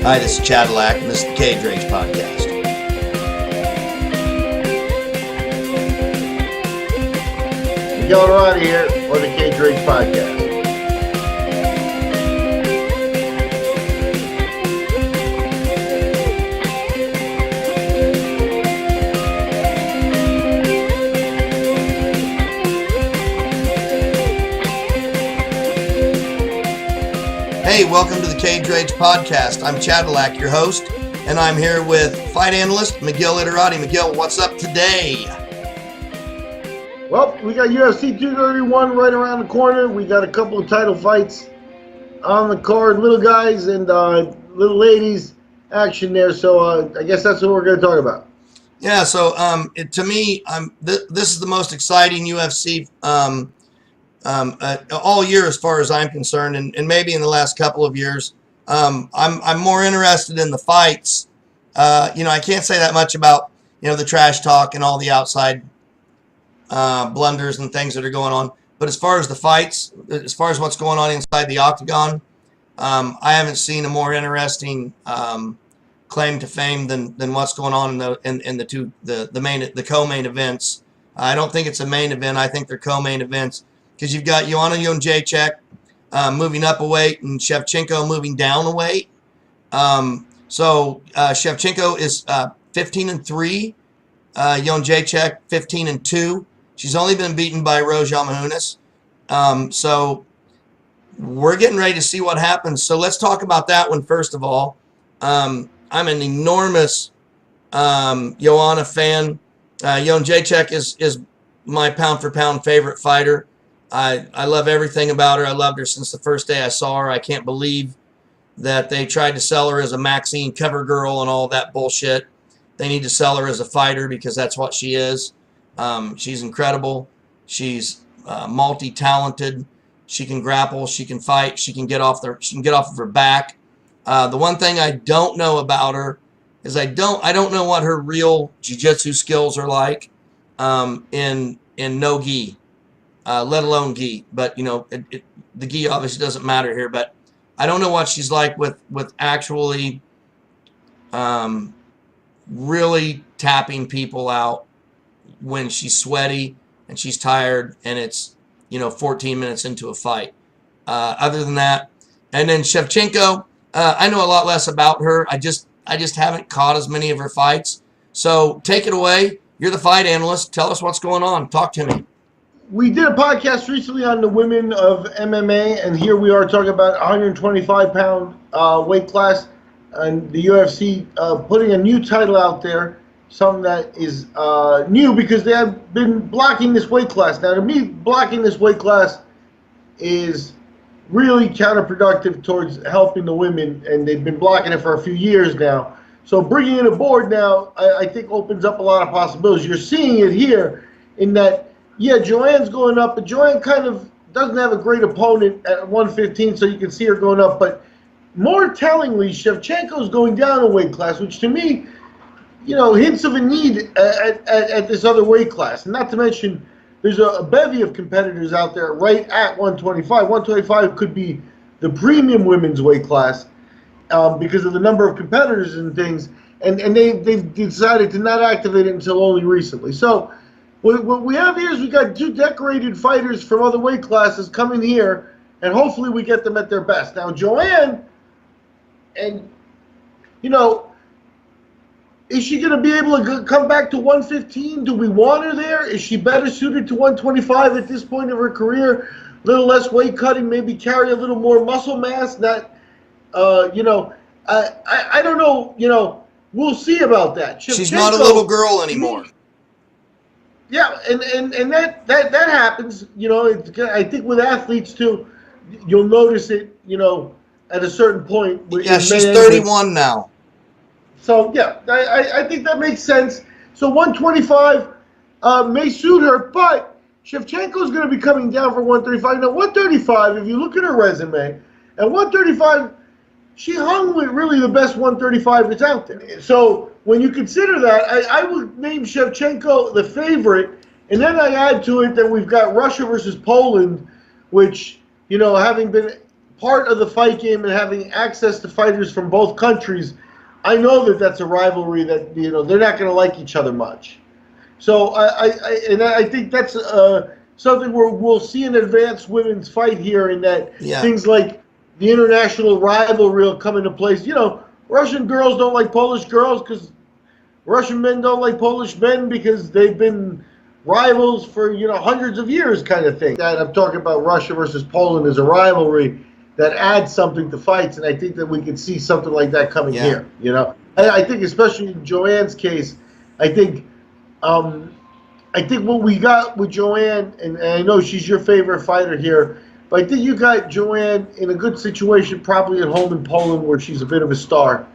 Hi, this is Chadillac, and this is the Cage Rage Podcast. Miguel Iturrate here for the Cage Rage Podcast. Hey, welcome to the Cage Rage Podcast. I'm Chadillac, your host, and I'm here with fight analyst Miguel Iturrate. Miguel, what's up today? Well, we got UFC 231 right around the corner. We got a couple of title fights on the card, little guys and little ladies action there. So I guess that's what we're going to talk about. Yeah, so to me, this is the most exciting UFC all year as far as I'm concerned, and maybe in the last couple of years. I'm more interested in the fights. I can't say that much about the trash talk and all the outside blunders and things that are going on. But as far as the fights, as far as what's going on inside the octagon, I haven't seen a more interesting claim to fame than what's going on in the co-main events. I don't think it's a main event. I think they're co-main events because you've got Joanna Jedrzejczyk moving up a weight and Shevchenko moving down a weight. So Shevchenko is 15-3. Jedrzejczyk 15-2. She's only been beaten by Rose Namajunas. So we're getting ready to see what happens. So let's talk about that one first of all. I'm an enormous Joanna fan. Jedrzejczyk is my pound-for-pound favorite fighter. I love everything about her. I loved her since the first day I saw her. I can't believe that they tried to sell her as a Maxine cover girl and all that bullshit. They need to sell her as a fighter because that's what she is. She's incredible. She's multi-talented. She can grapple. She can fight. She can get off of her back. The one thing I don't know about her is I don't know what her real jiu-jitsu skills are like in no gi. Let alone gi, but the gi obviously doesn't matter here. But I don't know what she's like with actually really tapping people out when she's sweaty and she's tired and it's 14 minutes into a fight. Other than that, and then Shevchenko, I know a lot less about her. I just haven't caught as many of her fights. So take it away. You're the fight analyst. Tell us what's going on. Talk to me. We did a podcast recently on the women of MMA, and here we are talking about 125-pound weight class, and the UFC putting a new title out there, something that is new because they have been blocking this weight class. Now, to me, blocking this weight class is really counterproductive towards helping the women, and they've been blocking it for a few years now. So bringing it aboard now, I think, opens up a lot of possibilities. You're seeing it here in that, yeah, Joanne's going up, but Joanne kind of doesn't have a great opponent at 115, so you can see her going up. But more tellingly, Shevchenko's going down a weight class, which to me, hints of a need at this other weight class. And not to mention, there's a bevy of competitors out there right at 125. 125 could be the premium women's weight class because of the number of competitors and things. And they've decided to not activate it until only recently. So what we have here is we got two decorated fighters from other weight classes coming here, and hopefully we get them at their best. Now, Joanne, and, is she going to be able to come back to 115? Do we want her there? Is she better suited to 125 at this point of her career? A little less weight cutting, maybe carry a little more muscle mass? Not, I don't know. We'll see about that. She's not a little girl anymore. Yeah, and that happens. I think with athletes too, you'll notice it. At a certain point. Yeah, she's 31 now. So yeah, I think that makes sense. So 125 may suit her, but Shevchenko's going to be coming down for 135. Now 135, if you look at her resume, at 135, she hung with really the best 135 that's out there. So when you consider that, I would name Shevchenko the favorite, and then I add to it that we've got Russia versus Poland, which, having been part of the fight game and having access to fighters from both countries, I know that that's a rivalry that, you know, they're not going to like each other much. So I think that's something where we'll see an advanced women's fight here, in that things like the international rivalry will come into place. You know, Russian girls don't like Polish girls because Russian men don't like Polish men because they've been rivals for, you know, hundreds of years, kind of thing. That I'm talking about Russia versus Poland as a rivalry that adds something to fights, and I think that we could see something like that coming here. You know, I think especially in Joanne's case, I think what we got with Joanne, and I know she's your favorite fighter here, but I think you got Joanne in a good situation, probably at home in Poland, where she's a bit of a star,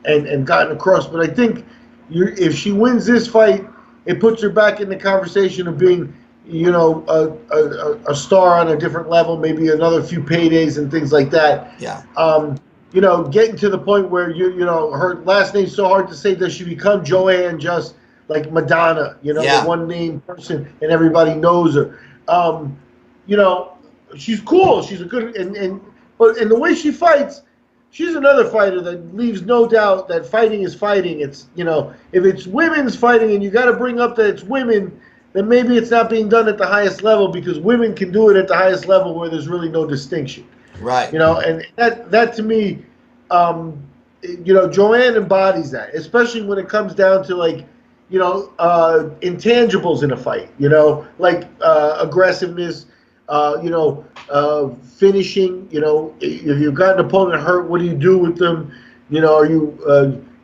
and gotten across. But I think if she wins this fight, it puts her back in the conversation of being, you know, a star on a different level, maybe another few paydays and things like that. Yeah. You know, getting to the point where you know, her last name's so hard to say, does she become Joanne just like Madonna, you know, the one name person and everybody knows her. You know, she's cool. She's a good, but the way she fights, she's another fighter that leaves no doubt that fighting is fighting. It's, you know, if it's women's fighting and you got to bring up that it's women, then maybe it's not being done at the highest level, because women can do it at the highest level where there's really no distinction. Right. You know, and that to me, you know, Joanne embodies that, especially when it comes down to, like, you know, intangibles in a fight, you know, like aggressiveness, you know, finishing, you know, if you've got an opponent hurt, what do you do with them? You know, are you,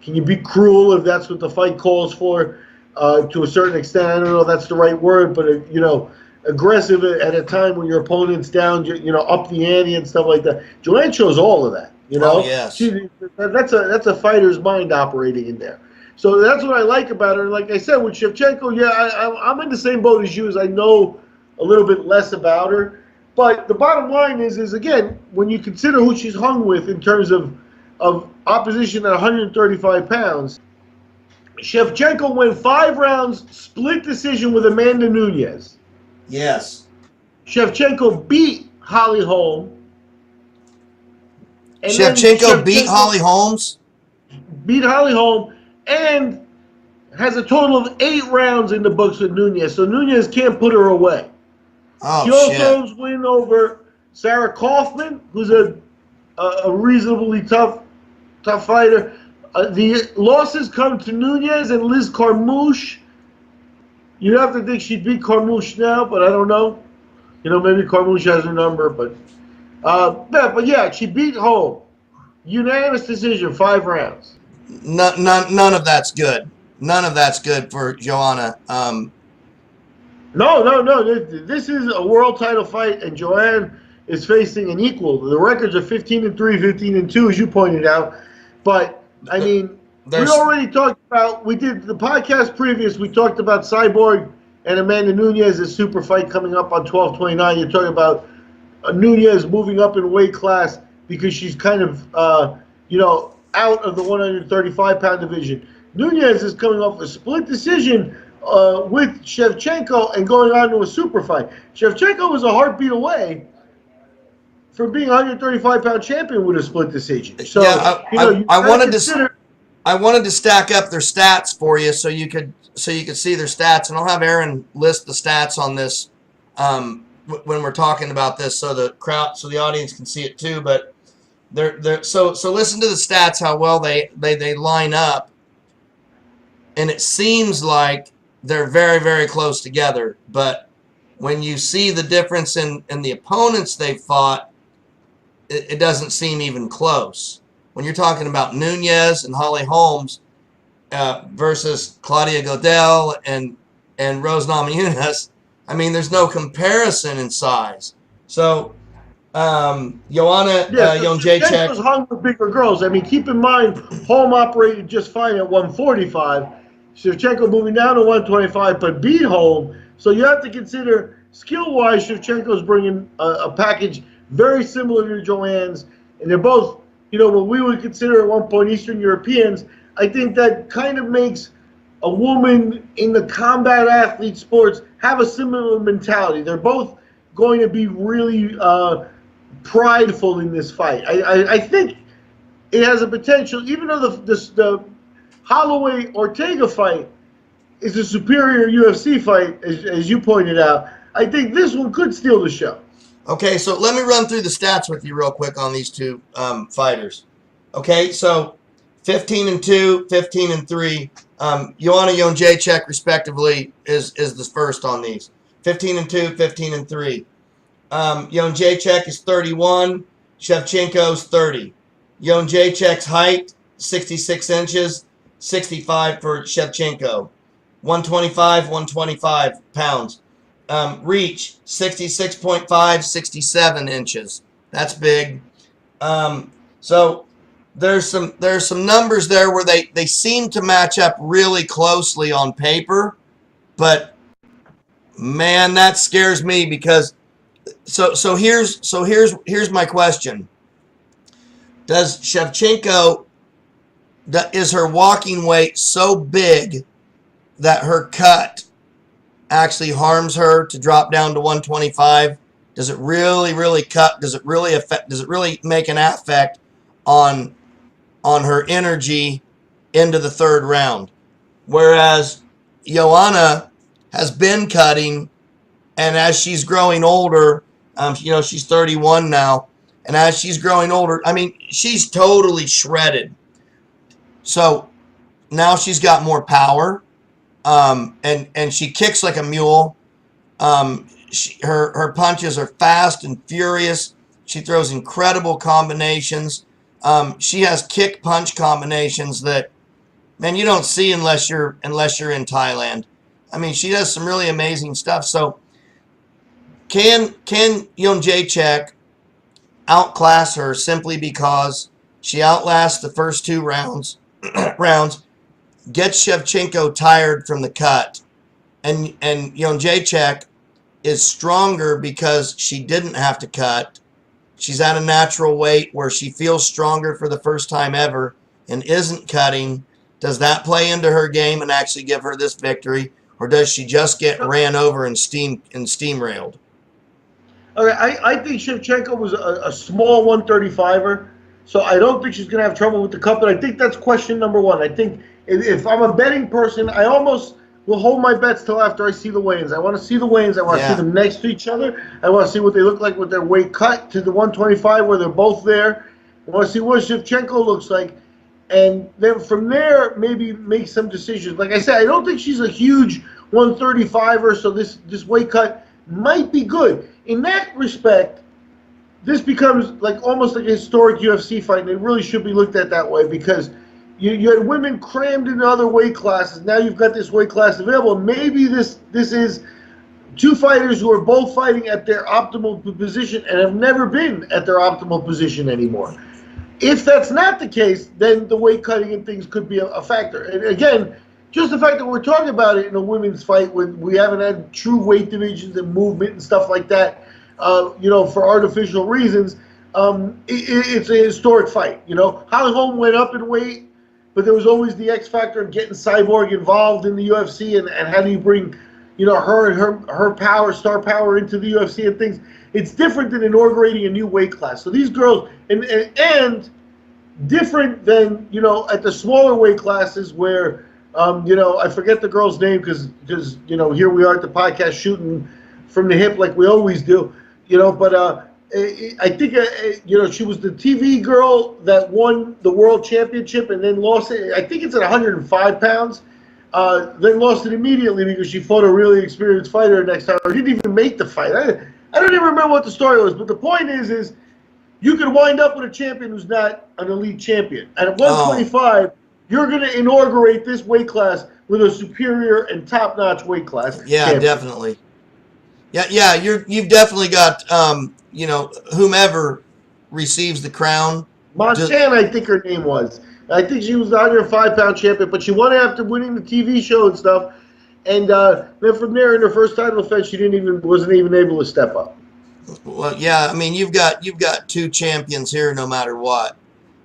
can you be cruel if that's what the fight calls for, to a certain extent? I don't know if that's the right word, but, you know, aggressive at a time when your opponent's down, you know, up the ante and stuff like that. Joanne shows all of that, you know. Oh, yes. That's a fighter's mind operating in there. So that's what I like about her. Like I said, with Shevchenko, I'm in the same boat as you. As I know a little bit less about her, but the bottom line is again, when you consider who she's hung with in terms of opposition at 135 pounds, Shevchenko went 5 rounds, split decision with Amanda Nunes. Yes. Shevchenko beat Holly Holm. Shevchenko beat Holly Holmes? Beat Holly Holm. And has a total of 8 rounds in the books with Nunes, so Nunes can't put her away. Oh, she also has win over Sarah Kaufman, who's a reasonably tough fighter. The losses come to Nunes and Liz Carmouche. You have to think she'd beat Carmouche now, but I don't know. You know, maybe Carmouche has her number, but yeah, she beat Holm. Unanimous decision, 5 rounds. None of that's good. None of that's good for Joanna. No. This is a world title fight, and Joanne is facing an equal. The records are 15-3, 15-2, as you pointed out. But I mean, we already talked about. We did the podcast previous. We talked about Cyborg and Amanda Nunes' a super fight coming up on 12/29. You're talking about Nunes moving up in weight class because she's kind of, you know, out of the 135-pound division. Nunes is coming off a split decision with Shevchenko and going on to a super fight. Shevchenko was a heartbeat away from being 135-pound champion with a split decision. So yeah, I wanted to stack up their stats for you so you could see their stats, and I'll have Aaron list the stats on this when we're talking about this, so the audience can see it too. But so listen to the stats, how well they line up, and it seems like they're very, very close together. But when you see the difference in the opponents they fought, it doesn't seem even close. When you're talking about Nunes and Holly Holmes versus Claudia Godel and Rose Namajunas, I mean, there's no comparison in size. So Joanna Jedrzejczyk was hung with bigger girls. I mean, keep in mind, Holm operated just fine at 145. Shevchenko moving down to 125, but beat Holm. So you have to consider skill-wise, Shevchenko's bringing a package very similar to Joanne's, and they're both, you know, what we would consider at one point Eastern Europeans. I think that kind of makes a woman in the combat athlete sports have a similar mentality. They're both going to be really prideful in this fight. I think it has a potential, even though the Holloway Ortega fight is a superior UFC fight, as you pointed out. I think this one could steal the show. Okay, so let me run through the stats with you real quick on these two fighters. Okay, so 15-2, 15-3. Joanna Jedrzejczyk, respectively, is the first on these. 15-2, 15-3. Jedrzejczyk is 31. Shevchenko's 30. Jedrzejczyk's height, 66 inches, 65 for Shevchenko. 125, 125 pounds. Reach, 66.5, 67 inches. That's big. So there's some numbers there where they seem to match up really closely on paper, but man, that scares me because so here's my question. Does Shevchenko, is her walking weight so big that her cut actually harms her to drop down to 125? Does it really cut? Does it really affect? Does it really make an effect on her energy into the third round? Whereas Joanna has been cutting, and as she's growing older, she's 31 now, and as she's growing older, I mean, she's totally shredded. So now she's got more power. And she kicks like a mule. Her punches are fast and furious. She throws incredible combinations. She has kick punch combinations that, man, you don't see unless you're in Thailand. I mean, she does some really amazing stuff. So can Jedrzejczyk outclass her simply because she outlasts the first two rounds? Gets Shevchenko tired from the cut, and Jedrzejczyk is stronger because she didn't have to cut. She's at a natural weight where she feels stronger for the first time ever and isn't cutting. Does that play into her game and actually give her this victory, or does she just get ran over and steamrailed? Okay, I think Shevchenko was a small 135er, so I don't think she's going to have trouble with the cut, but I think that's question number one. I think if I'm a betting person, I almost will hold my bets till after I see the weigh-ins. I want to see the weigh-ins. I want to see them next to each other. I want to see what they look like with their weight cut to the 125 where they're both there. I want to see what Shevchenko looks like. And then from there, maybe make some decisions. Like I said, I don't think she's a huge 135er, so this weight cut might be good. In that respect, this becomes like almost like a historic UFC fight, and it really should be looked at that way because you had women crammed into other weight classes. Now you've got this weight class available. Maybe this is two fighters who are both fighting at their optimal position and have never been at their optimal position anymore. If that's not the case, then the weight cutting and things could be a factor. And again, just the fact that we're talking about it in a women's fight when we haven't had true weight divisions and movement and stuff like that, for artificial reasons, it's a historic fight. Holly Holm went up in weight, but there was always the X factor of getting Cyborg involved in the UFC and how do you bring, her and her power, star power into the UFC and things. It's different than inaugurating a new weight class. So these girls, and different than, at the smaller weight classes where, I forget the girl's name because here we are at the podcast shooting from the hip like we always do, but I think, she was the TV girl that won the world championship and then lost it. I think it's at 105 pounds. Then lost it immediately because she fought a really experienced fighter next time. Or didn't even make the fight. I don't even remember what the story was. But the point is you could wind up with a champion who's not an elite champion. And at 125, you're going to inaugurate this weight class with a superior and top-notch weight class. Yeah, champion. Definitely. Yeah, you've definitely got whomever receives the crown. Montana, I think her name was. I think she was the 105-pound champion, but she won after winning the TV show and stuff. And then from there, in her first title defense, she wasn't even able to step up. Well, yeah, I mean, you've got two champions here, no matter what.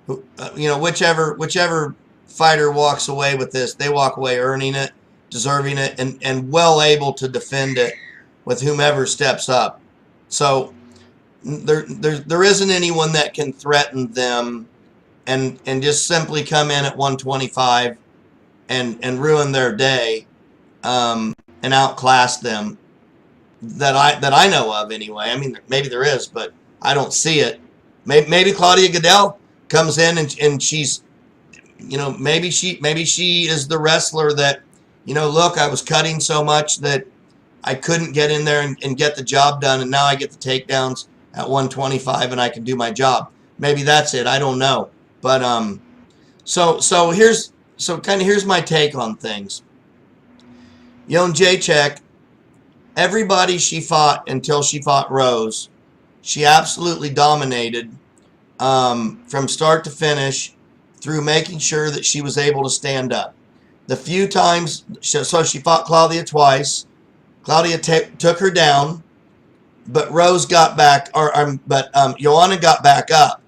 Whichever fighter walks away with this, they walk away earning it, deserving it, and well able to defend it with whomever steps up. So, there isn't anyone that can threaten them and just simply come in at 125 and ruin their day, and outclass them that I know of anyway. I mean, maybe there is, but I don't see it. Maybe Claudia Gadelha comes in and she's, maybe she is the wrestler that, look, I was cutting so much that I couldn't get in there and get the job done, and now I get the takedowns at 125 and I can do my job. Maybe that's it. I don't know. But so here's my take on things. Jedrzejczyk, everybody she fought until she fought Rose, she absolutely dominated, from start to finish, through making sure that she was able to stand up. The few times, so she fought Claudia twice. Claudia took her down, but Rose got back, but Joanna got back up.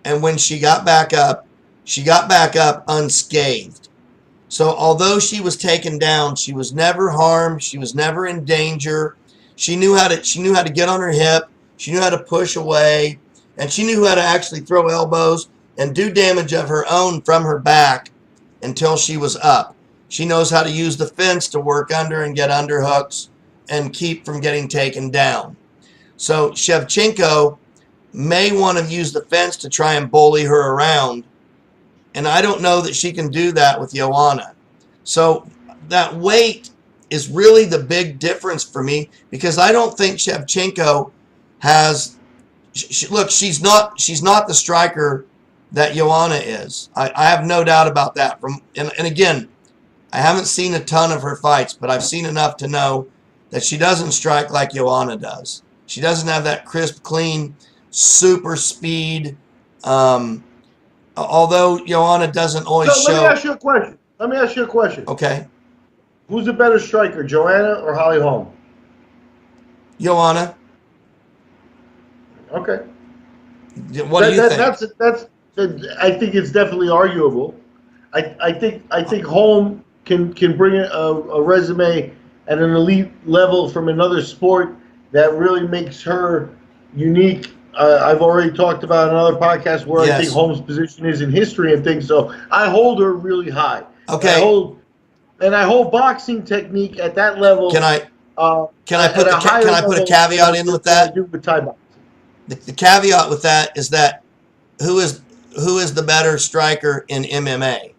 And when she got back up unscathed. So although she was taken down, she was never harmed. She was never in danger. She knew how to get on her hip. She knew how to push away, and she knew how to actually throw elbows and do damage of her own from her back until she was up. She knows how to use the fence to work under and get underhooks and keep from getting taken down. So Shevchenko may want to use the fence to try and bully her around, and I don't know that she can do that with Joanna. So that weight is really the big difference for me, because I don't think Shevchenko has. Look, she's not the striker that Joanna is. I have no doubt about that. And again, I haven't seen a ton of her fights, but I've seen enough to know that she doesn't strike like Joanna does. She doesn't have that crisp, clean, super speed. Although Joanna doesn't always show. Let me ask you a question. Okay. Who's the better striker, Joanna or Holly Holm? Joanna. Okay. What do you think? I think it's definitely arguable. I think Holm can bring a resume at an elite level from another sport that really makes her unique. I've already talked about another podcast where I think Holm's position is in history and things. So I hold her really high. Okay. And I hold boxing technique at that level. Can I put a caveat in with that? With Thai boxing. The caveat with that is that who is the better striker in MMA?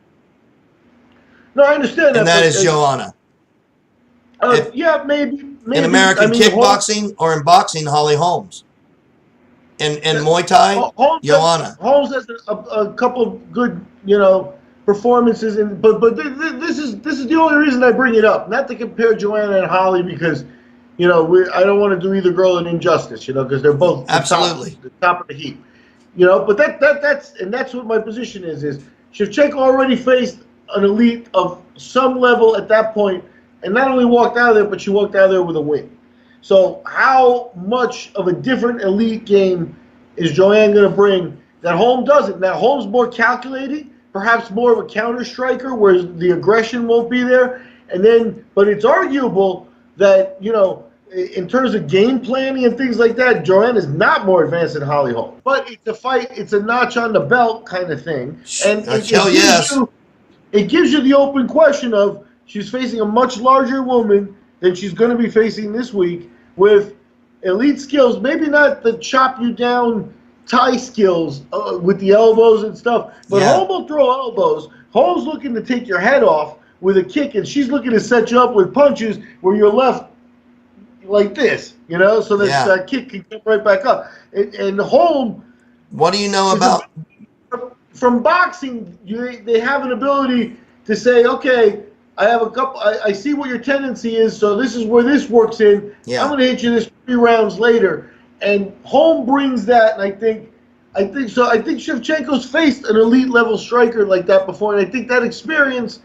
No, I understand that. And that is Joanna. Yeah, maybe. In American kickboxing or in boxing, Holly Holmes. In Muay Thai, Joanna. Holmes has a couple of good, performances, but this is the only reason I bring it up, not to compare Joanna and Holly, because I don't want to do either girl an injustice, because they're both absolutely the top of the heap, But that's what my position is Shevchenko already faced an elite of some level at that point, and not only walked out of there, but she walked out of there with a win. So how much of a different elite game is Joanne going to bring that Holmes doesn't? Now, Holmes more calculated, perhaps more of a counter striker, where the aggression won't be there. But it's arguable that, in terms of game planning and things like that, Joanne is not more advanced than Holly Holm. But it's a fight, it's a notch on the belt kind of thing. And it gives you the open question of, she's facing a much larger woman than she's going to be facing this week, with elite skills, maybe not the chop you down Thai skills with the elbows and stuff, but Holm will throw elbows. Holm's looking to take your head off with a kick, and she's looking to set you up with punches where you're left like this, so that kick can come right back up. And Holm, what do you know about? From boxing, they have an ability to say, okay, I have a couple. I see what your tendency is, so this is where this works in. Yeah. I'm going to hit you this 3 rounds later, and Holm brings that. And I think so. I think Shevchenko's faced an elite level striker like that before, and I think that experience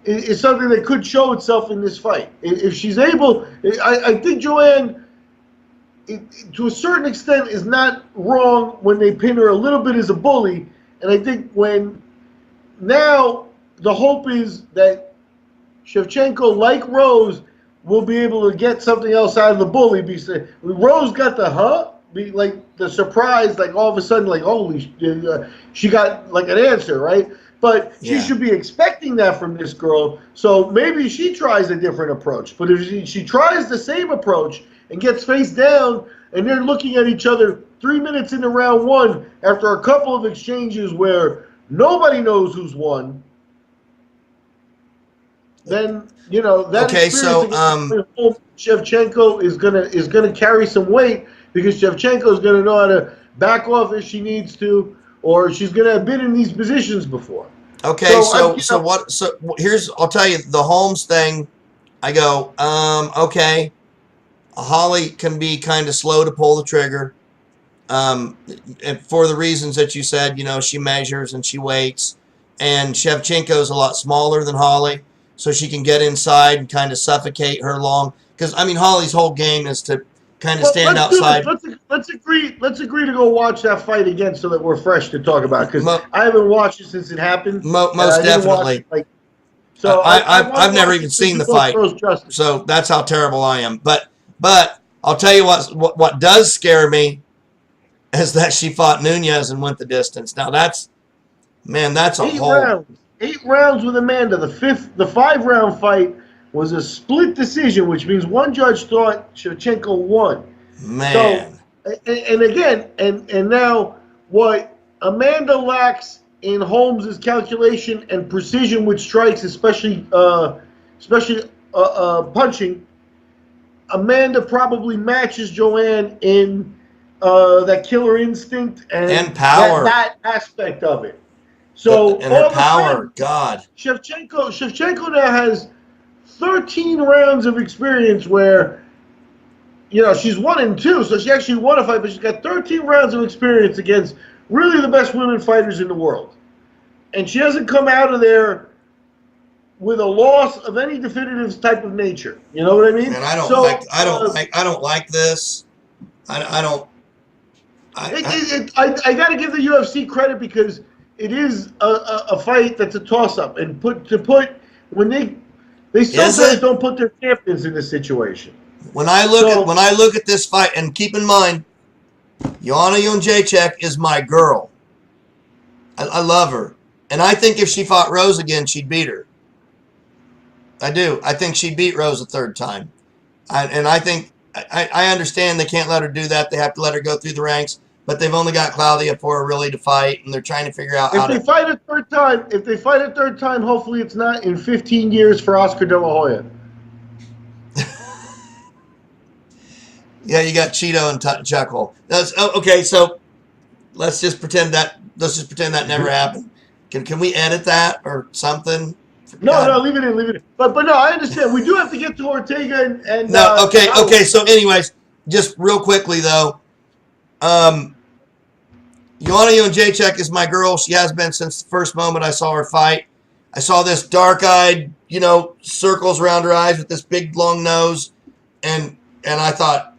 is something that could show itself in this fight. If she's able, I think Joanne, to a certain extent, is not wrong when they pin her a little bit as a bully, and I think now the hope is that Shevchenko, like Rose, will be able to get something else out of the bully. Because Rose got the be like the surprise, like all of a sudden, like holy, she got like an answer, right? But she should be expecting that from this girl. So maybe she tries a different approach. But if she tries the same approach and gets face down, and they're looking at each other 3 minutes into round one after a couple of exchanges where nobody knows who's won, then that Shevchenko is gonna carry some weight, because Shevchenko is gonna know how to back off if she needs to, or she's gonna have been in these positions before. Okay, so here's, I'll tell you the Holmes thing. I go, okay, Holly can be kind of slow to pull the trigger, and for the reasons that you said. She measures and she waits, and Shevchenko's a lot smaller than Holly, so she can get inside and kind of suffocate her long. Because Holly's whole game is to kind of stand outside. Let's agree to go watch that fight again so that we're fresh to talk about. Because I haven't watched it since it happened. Most definitely. I've never even seen the fight, so that's how terrible I am. But I'll tell you what does scare me is that she fought Nunes and went the distance. Now that's a whole 8 rounds with Amanda. The 5-round fight was a split decision, which means one judge thought Shevchenko won. Man. So, and now what Amanda lacks in Holmes' calculation and precision with strikes, especially punching, Amanda probably matches Joanne in that killer instinct and power, that aspect of it. So and her power, God. Shevchenko now has 13 rounds of experience where, she's 1-2, so she actually won a fight, but she's got 13 rounds of experience against really the best women fighters in the world. And she hasn't come out of there with a loss of any definitive type of nature. You know what I mean? And I don't like this. I got to give the UFC credit, because it is a fight that's a toss-up, and when they sometimes don't put their champions in this situation. When I look at this fight, and keep in mind, Joanna Jedrzejczyk is my girl. I love her, and I think if she fought Rose again, she'd beat her. I do. I think she'd beat Rose a third time, and I think I understand they can't let her do that. They have to let her go through the ranks. But they've only got Claudia for her really to fight, and they're trying to figure out if they fight a third time, hopefully it's not in 15 years for Oscar De La Hoya. Yeah, you got Cheeto and Chuckle. Okay. So let's just pretend that never happened. Can we edit that or something? No, leave it in. But no, I understand. We do have to get to Ortega and no. Okay. So, anyways, just real quickly though. Joanna Jedrzejczyk is my girl. She has been since the first moment I saw her fight. I saw this dark-eyed, circles around her eyes with this big long nose, and I thought,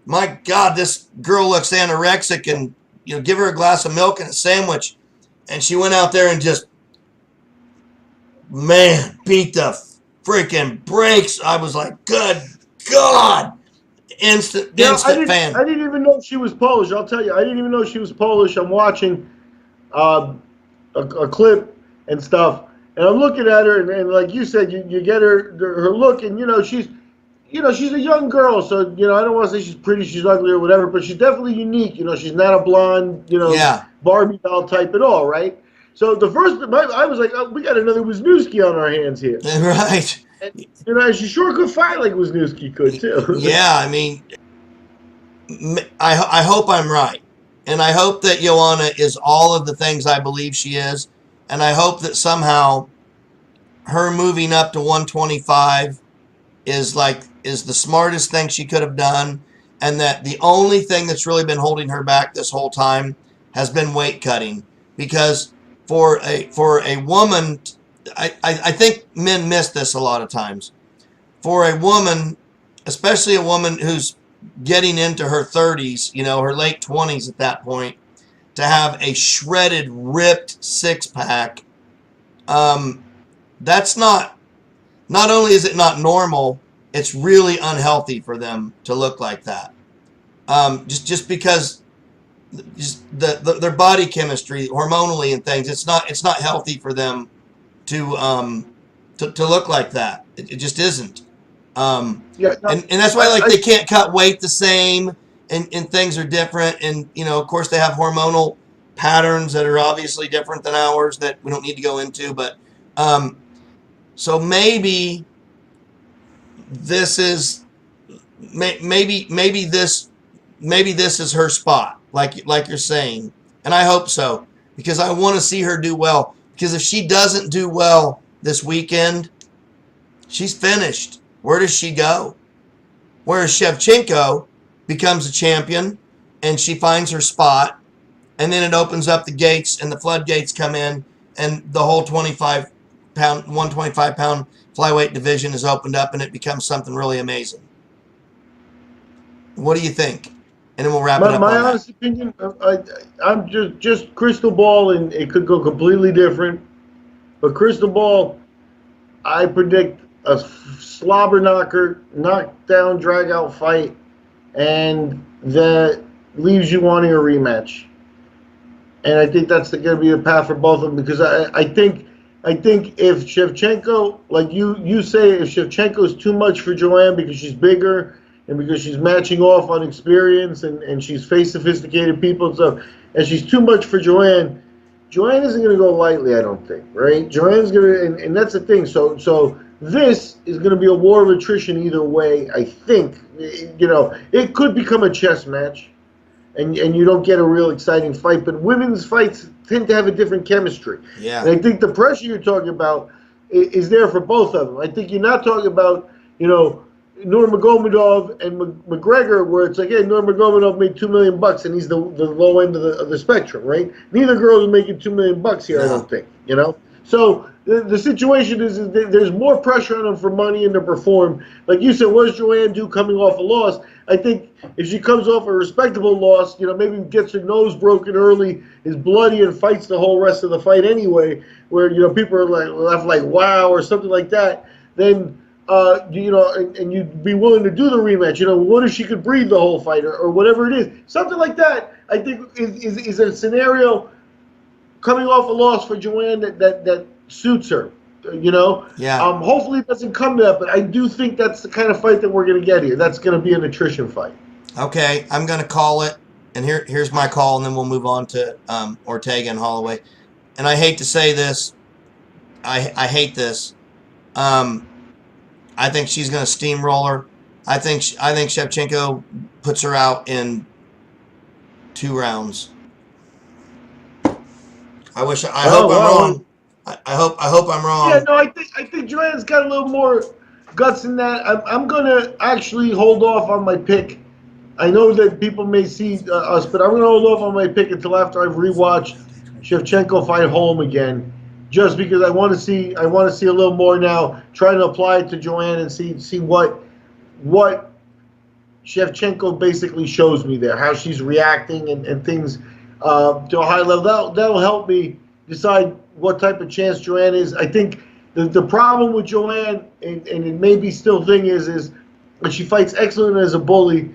my God, this girl looks anorexic, and give her a glass of milk and a sandwich, and she went out there and just, beat the freaking brakes. I was like, good God. Instant fan. I didn't even know she was Polish. I'll tell you, I didn't even know she was Polish. I'm watching a clip and stuff, and I'm looking at her, and like you said, you get her look, and she's a young girl, so I don't want to say she's pretty, she's ugly or whatever, but she's definitely unique. She's not a blonde, Barbie doll type at all, right? So the first, I was like, oh, we got another Wisniewski on our hands here, right? And she sure could fight like Wisniewski could too. Yeah, I hope I'm right, and I hope that Joanna is all of the things I believe she is, and I hope that somehow her moving up to 125 is the smartest thing she could have done, and that the only thing that's really been holding her back this whole time has been weight cutting, because for a woman. I think men miss this a lot of times. For a woman, especially a woman who's getting into her 30s, her late 20s at that point, to have a shredded, ripped six-pack, that's not only is it not normal, it's really unhealthy for them to look like that. just because just their body chemistry, hormonally and things, it's not healthy for them to look like that. It just isn't. And that's why like they can't cut weight the same, and things are different, and of course they have hormonal patterns that are obviously different than ours that we don't need to go into, but so maybe this is maybe this is her spot, like you're saying, and I hope so, because I want to see her do well, because if she doesn't do well this weekend, she's finished. Where does she go? Whereas Shevchenko becomes a champion and she finds her spot, and then it opens up the gates and the floodgates come in, and the whole 125-pound flyweight division is opened up, and it becomes something really amazing. What do you think? And then we'll wrap it up. My honest opinion, I'm just crystal ball, and it could go completely different. But crystal ball, I predict a slobber knocker, knockdown, drag out fight, and that leaves you wanting a rematch. And I think that's going to be the path for both of them, because I think if Shevchenko, like you say, if Shevchenko is too much for Joanna because she's bigger and because she's matching off on experience and she's faced sophisticated people and stuff, and she's too much for Joanna isn't going to go lightly, I don't think, right? Joanna's going to, and that's the thing. So this is going to be a war of attrition either way, I think. It could become a chess match, and you don't get a real exciting fight, but women's fights tend to have a different chemistry. Yeah. And I think the pressure you're talking about is there for both of them. I think you're not talking about, Nurmagomedov and McGregor, where it's like, hey, Nurmagomedov made $2 million and he's the low end of the spectrum, right? Neither girl is making $2 million here, no. I don't think, So the situation is there's more pressure on them for money and to perform. Like you said, what does Joanna do coming off a loss? I think if she comes off a respectable loss, maybe gets her nose broken early, is bloody, and fights the whole rest of the fight anyway, where people are like wow or something like that, then and you'd be willing to do the rematch. What if she could breathe the whole fight or whatever it is, something like that. I think is a scenario coming off a loss for Joanna that suits her. Yeah. Hopefully it doesn't come to that, but I do think that's the kind of fight that we're going to get here. That's going to be an attrition fight. Okay, I'm going to call it, and here's my call, and then we'll move on to Ortega and Holloway. And I hate to say this, I hate this. I think she's going to steamroll her. I think Shevchenko puts her out in 2 rounds. I hope I'm wrong. I hope I'm wrong. Yeah, no, I think Joanna's got a little more guts in that. I'm gonna actually hold off on my pick. I know that people may see us, but I'm gonna hold off on my pick until after I've rewatched Shevchenko fight Holm again, just because I want to see a little more now. Trying to apply it to Joanna and see what Shevchenko basically shows me there, how she's reacting and things to a high level. That'll help me decide what type of chance Joanna is. I think the problem with Joanna, and it may be still thing is that she fights excellent as a bully,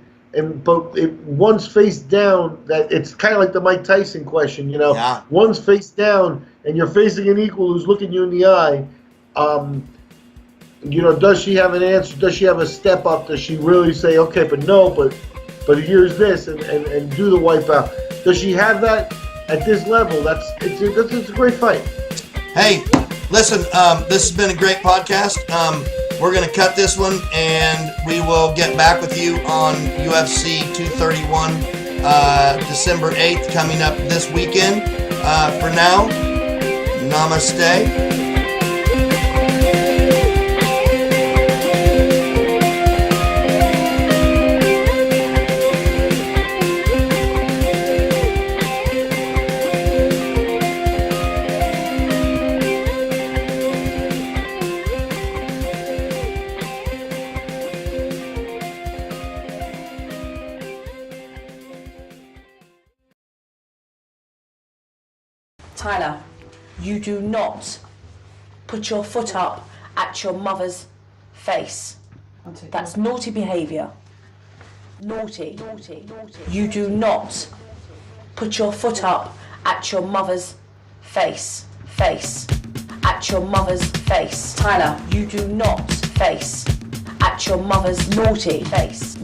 but once face down, that it's kind of like the Mike Tyson question, Yeah. Once face down and you're facing an equal who's looking you in the eye, does she have an answer? Does she have a step up? Does she really say, okay, but here's this and do the wipeout? Does she have that at this level? It's a great fight. Hey, listen, this has been a great podcast. We're going to cut this one, and we will get back with you on UFC 231 December 8th coming up this weekend. For now, namaste. Tyler, you do not put your foot up at your mother's face. That's naughty behaviour. Naughty. You do not put your foot up at your mother's face. At your mother's face. Tyler, you do not face at your mother's naughty face.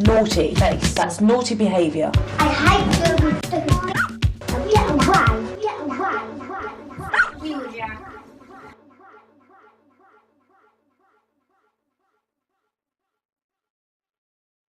That's naughty behaviour. I hate the